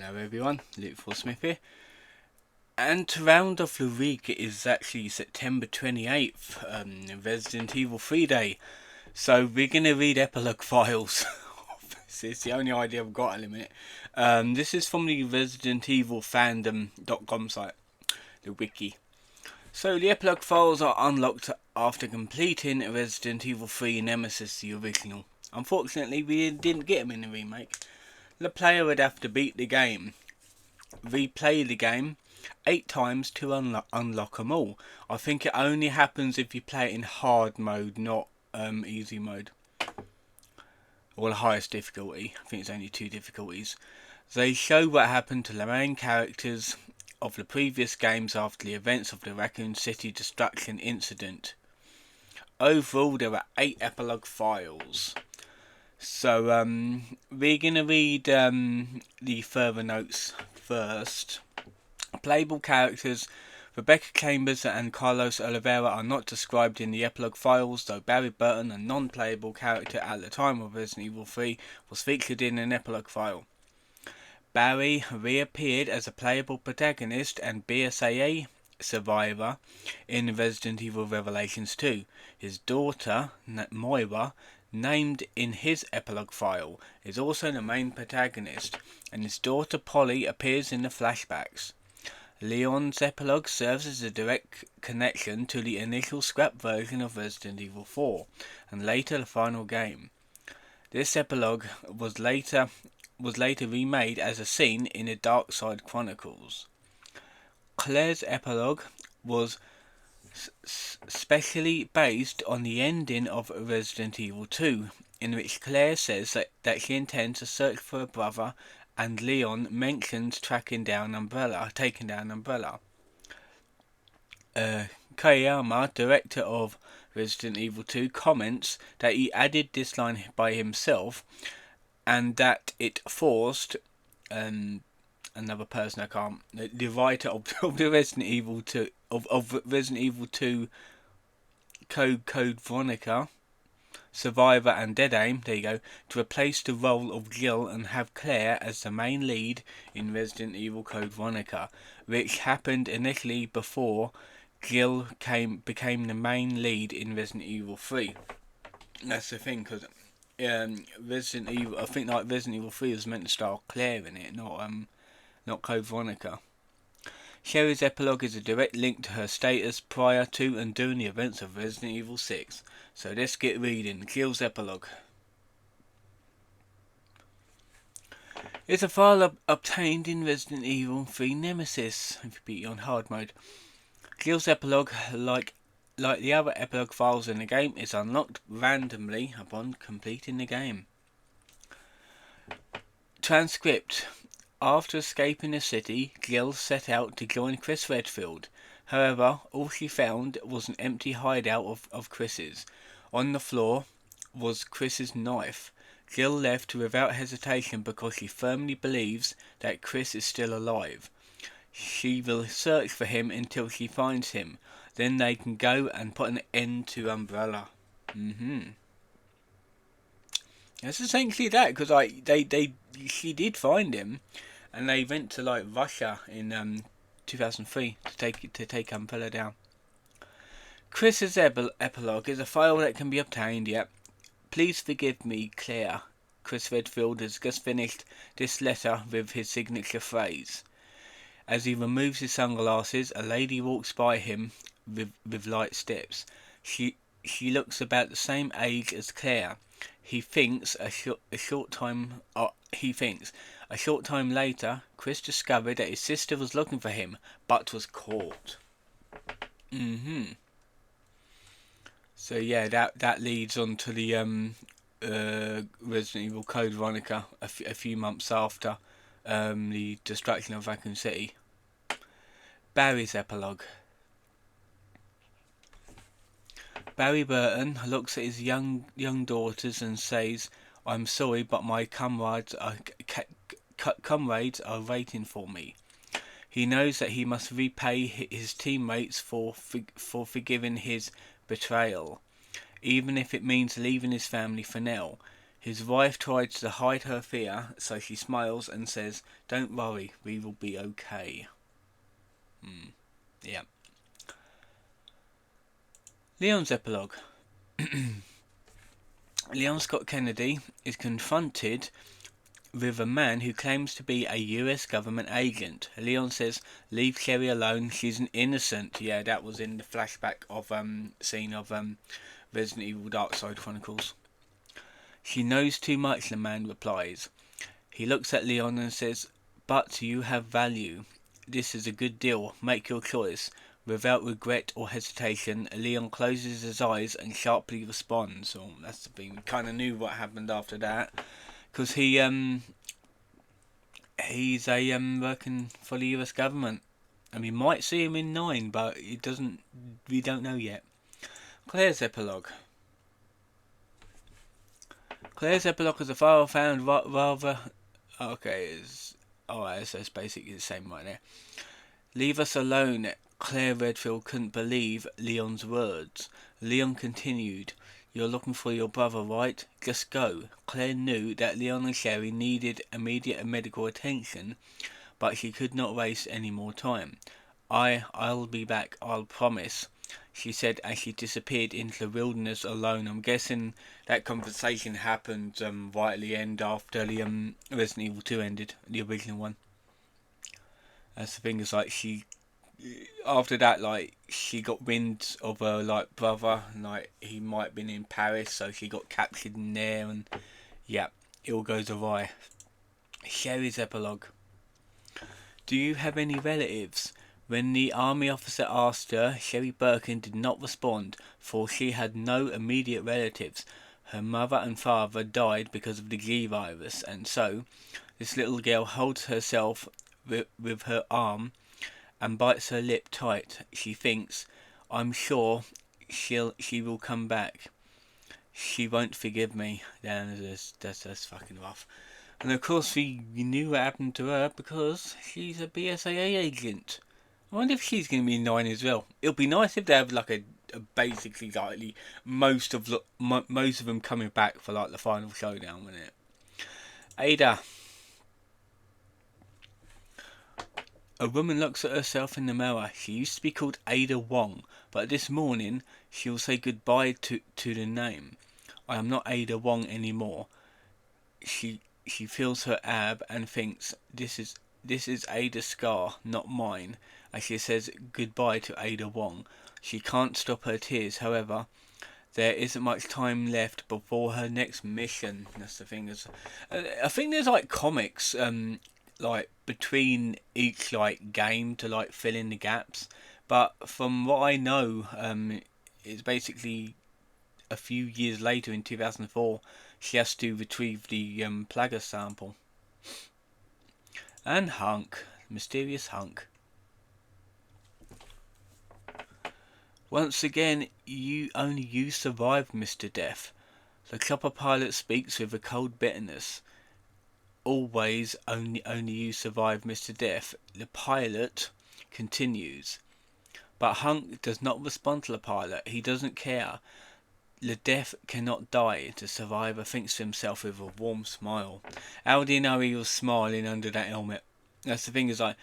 Hello everyone, Luke Smith here. And to round off the week, it is actually September 28th, Resident Evil 3 Day. So we're going to read epilogue files. It's the only idea I've got in a minute. This is from the Resident Evil Fandom.com site, the wiki. So the epilogue files are unlocked after completing Resident Evil 3 Nemesis, the original. Unfortunately, we didn't get them in the remake. The player would have to beat the game, replay the game 8 times to unlock them all. I think it only happens if you play it in hard mode, not easy mode, or the highest difficulty. I think it's only 2 difficulties. They show what happened to the main characters of the previous games after the events of the Raccoon City destruction incident. Overall, there are 8 epilogue files. So we're going to read the further notes first. Playable characters Rebecca Chambers and Carlos Oliveira are not described in the epilogue files, though Barry Burton, a non-playable character at the time of Resident Evil 3, was featured in an epilogue file. Barry reappeared as a playable protagonist and BSAA survivor in Resident Evil Revelations 2. His daughter, Moira, named in his epilogue file, is also the main protagonist, and his daughter Polly appears in the flashbacks. Leon's epilogue serves as a direct connection to the initial scrap version of Resident Evil 4, and later the final game. This epilogue was later remade as a scene in the Dark Side Chronicles. Claire's epilogue was specially based on the ending of Resident Evil 2, in which Claire says that she intends to search for her brother, and Leon mentions taking down Umbrella. Koyama, director of Resident Evil 2, comments that he added this line by himself, and that it forced another person the writer of the Resident Evil 2 of Resident Evil 2 Code Veronica, Survivor and Dead Aim, there you go, to replace the role of Jill and have Claire as the main lead in Resident Evil Code Veronica, which happened initially before Jill became the main lead in Resident Evil 3. That's the thing, because Resident Evil, I think like Resident Evil 3 was meant to star Claire in it, not Code Veronica. Sherry's epilogue is a direct link to her status prior to and during the events of Resident Evil 6. So let's get reading. Jill's epilogue. It's a file obtained in Resident Evil 3 Nemesis, if you beat it on hard mode. Jill's epilogue, like the other epilogue files in the game, is unlocked randomly upon completing the game. Transcript. After escaping the city, Jill set out to join Chris Redfield. However, all she found was an empty hideout of Chris's. On the floor was Chris's knife. Jill left without hesitation because she firmly believes that Chris is still alive. She will search for him until she finds him. Then they can go and put an end to Umbrella. That's essentially that, because she did find him. And they went to Russia in 2003 to take Umbrella down. Chris's epilogue is a file that can be obtained. Yet, please forgive me, Claire. Chris Redfield has just finished this letter with his signature phrase. As he removes his sunglasses, a lady walks by him with light steps. She looks about the same age as Claire. He thinks a short time later, Chris discovered that his sister was looking for him, but was caught. So yeah, that leads on to the Resident Evil Code Veronica a few months after the destruction of Raccoon City. Barry's epilogue. Barry Burton looks at his young daughters and says, "I'm sorry, but my comrades are waiting for me." He knows that he must repay his teammates for forgiving his betrayal, even if it means leaving his family for now. His wife tries to hide her fear, so she smiles and says, "Don't worry, we will be okay." Yeah. Leon's epilogue. Leon Scott Kennedy is confronted with a man who claims to be a US government agent. Leon says, "Leave Sherry alone, she's an innocent." Yeah, that was in the flashback of scene of Resident Evil Dark Side Chronicles. "She knows too much," the man replies. He looks at Leon and says, "But you have value. This is a good deal. Make your choice." Without regret or hesitation, Leon closes his eyes and sharply responds. Oh, that's the thing. We kind of knew what happened after that, because he's a working for the US government, and we might see him in 9, but it doesn't. We don't know yet. Claire's epilogue. Claire's epilogue is a file found rather. Okay, alright, so it's basically the same right there. "Leave us alone." Claire Redfield couldn't believe Leon's words. Leon continued, "You're looking for your brother, right? Just go." Claire knew that Leon and Sherry needed immediate medical attention, but she could not waste any more time. I'll be back, I'll promise," she said as she disappeared into the wilderness alone. I'm guessing that conversation happened right at the end after the Resident Evil 2 ended, the original one. That's the thing, is like after that, like, she got wind of her like brother, and like he might have been in Paris, so she got captured in there, and yeah, it all goes awry. Sherry's epilogue. "Do you have any relatives?" When the army officer asked her, Sherry Birkin did not respond, for she had no immediate relatives. Her mother and father died because of the G virus, and so this little girl holds herself with her arm and bites her lip tight. She thinks, "I'm sure she will come back. She won't forgive me." Damn, that's fucking rough. And of course we knew what happened to her because she's a BSAA agent. I wonder if she's going to be in 9 as well. It'll be nice if they have like a basically like most of them coming back for like the final showdown, wouldn't it? Ada. A woman looks at herself in the mirror. She used to be called Ada Wong, but this morning she will say goodbye to the name. "I am not Ada Wong anymore." She feels her ab and thinks, this is Ada's scar, not mine, as she says goodbye to Ada Wong. She can't stop her tears, however. There isn't much time left before her next mission. That's the thing. I think there's like comics like between each like game to like fill in the gaps, but from what I know, it's basically a few years later in 2004 she has to retrieve the Plaga sample. And Hunk, mysterious Hunk. "Once again, only you survived, Mr. Death." The chopper pilot speaks with a cold bitterness. "Always, only you survived, Mr. Death." The pilot continues. But Hunk does not respond to the pilot. He doesn't care. The Death cannot die. The survivor thinks to himself with a warm smile. How do you know he was smiling under that helmet? That's the thing, is like,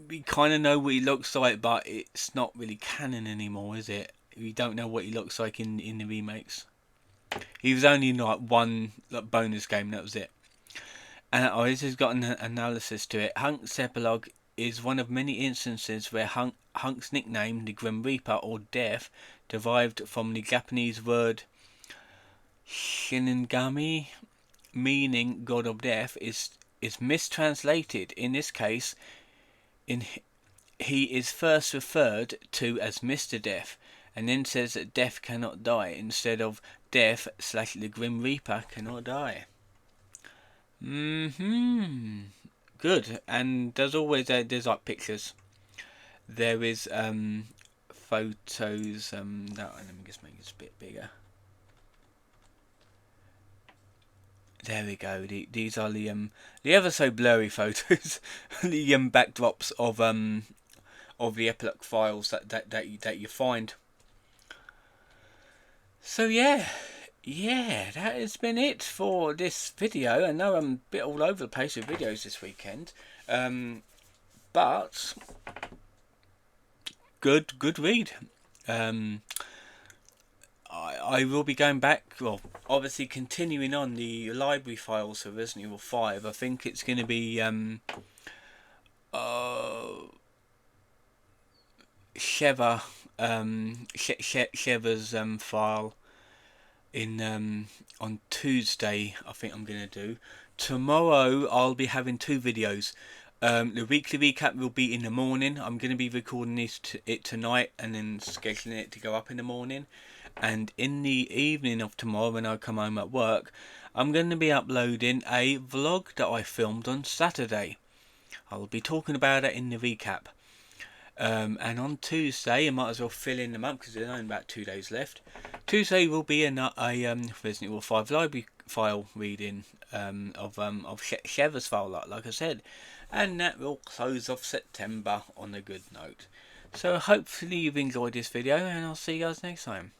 we kind of know what he looks like, but it's not really canon anymore, is it? We don't know what he looks like in the remakes. He was only in like one bonus game, that was it. And this has got an analysis to it. Hunk's epilogue is one of many instances where Hunk's nickname, the Grim Reaper or Death, derived from the Japanese word Shinigami, meaning God of Death, is mistranslated. In this case, he is first referred to as Mr. Death, and then says that Death cannot die, instead of Death / the Grim Reaper cannot die. Good. And there's always there's like pictures. There is photos. Let me just make this a bit bigger. There we go. These are the ever so blurry photos, the backdrops of the epilogue files that you find. So yeah, yeah, that has been it for this video. I know I'm a bit all over the place with videos this weekend, but good read. Um, I will be going back, well, obviously continuing on the library files for Resident Evil 5. I think it's going to be Sheva, Sheva's file in on Tuesday. I think I'm going to do. Tomorrow I'll be having two videos. The weekly recap will be in the morning. I'm going to be recording it tonight and then scheduling it to go up in the morning. And in the evening of tomorrow, when I come home at work, I'm going to be uploading a vlog that I filmed on Saturday. I'll be talking about it in the recap. And on Tuesday, I might as well fill in the month because there's only about 2 days left. Tuesday will be a Resident Evil 5 library file reading of Sheva's file, like I said, and that will close off September on a good note. So hopefully you've enjoyed this video, and I'll see you guys next time.